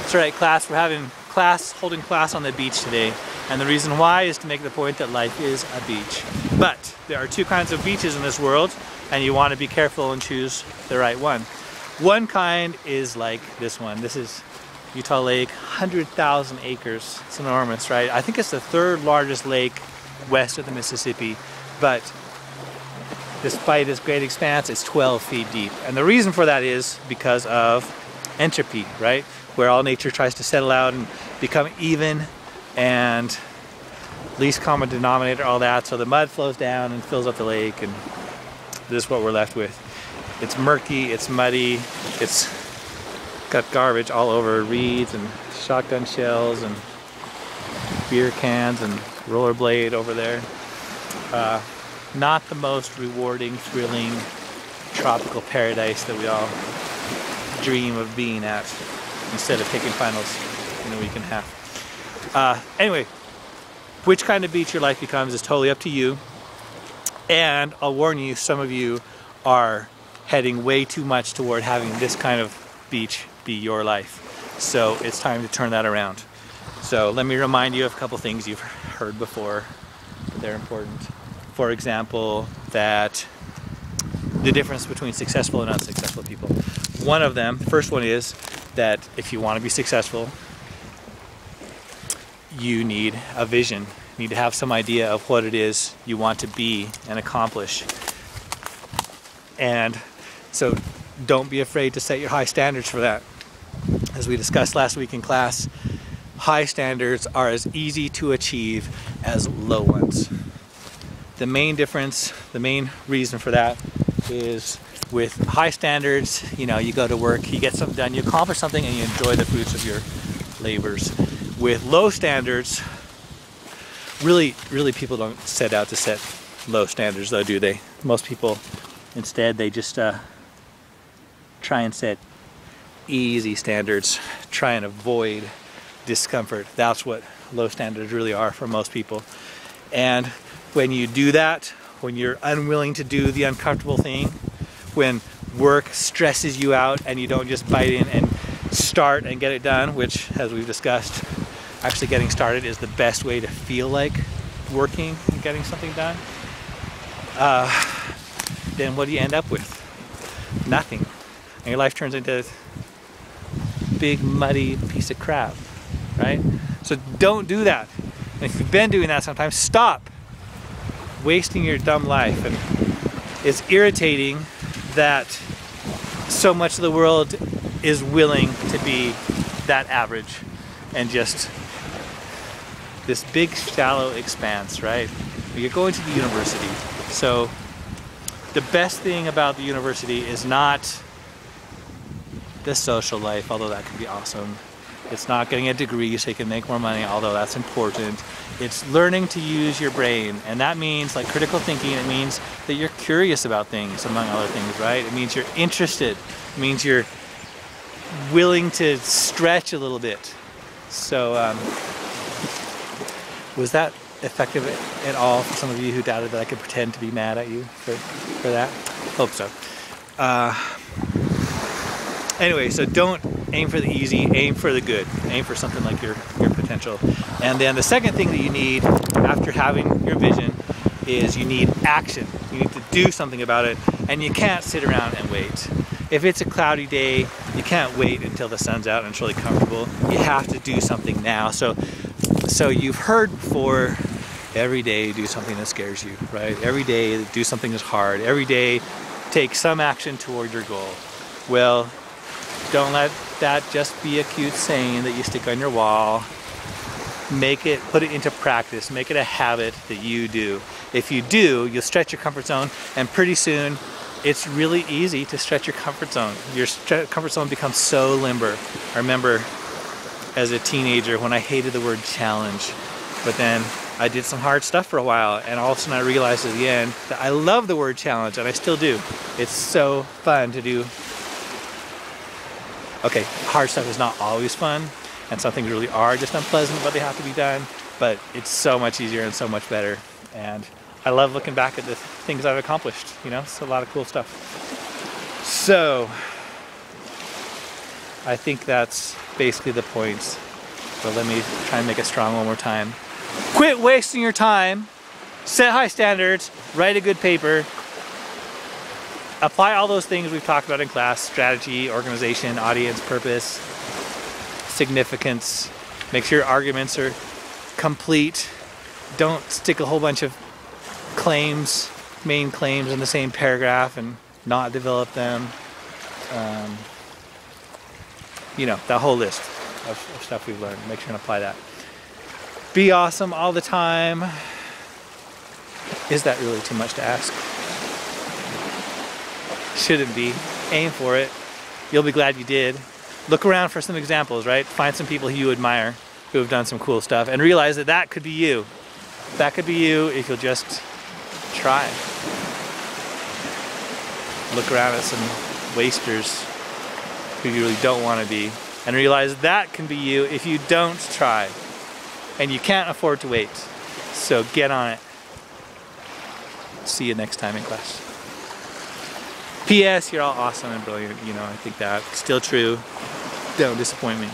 That's right, class. We're having class, holding class on the beach today. And the reason why is to make the point that life is a beach. But there are two kinds of beaches in this world, and you want to be careful and choose the right one. One kind is like this one. This is Utah Lake, 100,000 acres. It's enormous, right? I think it's the third largest lake west of the Mississippi, but despite its great expanse, it's 12 feet deep. And the reason for that is because of entropy, right? Where all nature tries to settle out and become even, and least common denominator, all that. So the mud flows down and fills up the lake, and this is what we're left with. It's murky, it's muddy, it's got garbage all over, reeds and shotgun shells and beer cans and rollerblade over there. Not the most rewarding, thrilling, tropical paradise that we all dream of being at instead of taking finals in a week and a half. Anyway, which kind of beach your life becomes is totally up to you. And I'll warn you, some of you are heading way too much toward having this kind of beach be your life. So it's time to turn that around. So let me remind you of a couple things you've heard before, but they're important. For example, that the difference between successful and unsuccessful people. One of them, the first one is that if you want to be successful, you need a vision. You need to have some idea of what it is you want to be and accomplish. And so don't be afraid to set your high standards for that. As we discussed last week in class, high standards are as easy to achieve as low ones. The main difference, the main reason for that is with high standards, you know, you go to work, you get something done, you accomplish something, and you enjoy the fruits of your labors. With low standards, really people don't set out to set low standards though, do they? Most people, instead, they just try and set easy standards, try and avoid discomfort. That's what low standards really are for most people. And when you do that, when you're unwilling to do the uncomfortable thing, when work stresses you out and you don't just bite in and start and get it done, which, as we've discussed, actually getting started is the best way to feel like working and getting something done, then what do you end up with? Nothing. And your life turns into a big muddy piece of crap, right? So don't do that. And if you've been doing that sometimes, stop wasting your dumb life. And it's irritating that so much of the world is willing to be that average and just this big shallow expanse, right? You're going to the university. So the best thing about the university is not the social life, although that can be awesome. It's not getting a degree so you can make more money, although that's important. It's learning to use your brain, and that means like critical thinking. It means that you're curious about things, among other things, right? It means you're interested. It means you're willing to stretch a little bit. So was that effective at all for some of you who doubted that I could pretend to be mad at you for that? Hope so. Anyway, so don't aim for the easy, aim for the good. Aim for something like your potential. And then the second thing that you need after having your vision is you need action. You need to do something about it, and you can't sit around and wait. If it's a cloudy day, you can't wait until the sun's out and it's really comfortable. You have to do something now. So you've heard before, every day do something that scares you, right? Every day do something that's hard. Every day take some action toward your goal. Well, don't let that just be a cute saying that you stick on your wall. Put it into practice. Make it a habit that you do. If you do, you'll stretch your comfort zone, and pretty soon it's really easy to stretch your comfort zone. Your comfort zone becomes so limber. I remember as a teenager when I hated the word challenge, but then I did some hard stuff for a while, and all of a sudden I realized at the end that I love the word challenge, and I still do. It's so fun to do. Okay, hard stuff is not always fun, and some things really are just unpleasant, but they have to be done. But it's so much easier and so much better. And I love looking back at the things I've accomplished. You know, it's a lot of cool stuff. So I think that's basically the points. But let me try and make it strong one more time. Quit wasting your time, set high standards, write a good paper, apply all those things we've talked about in class: strategy, organization, audience, purpose, significance. Make sure your arguments are complete. Don't stick a whole bunch of claims, main claims in the same paragraph and not develop them. You know, that whole list of stuff we've learned. Make sure and apply that. Be awesome all the time. Is that really too much to ask? Shouldn't be. Aim for it. You'll be glad you did. Look around for some examples, right? Find some people who you admire who have done some cool stuff and realize that that could be you. That could be you if you'll just try. Look around at some wasters who you really don't want to be and realize that can be you if you don't try. And you can't afford to wait. So get on it. See you next time in class. P.S. You're all awesome and brilliant. You know, I think that's still true. Don't disappoint me.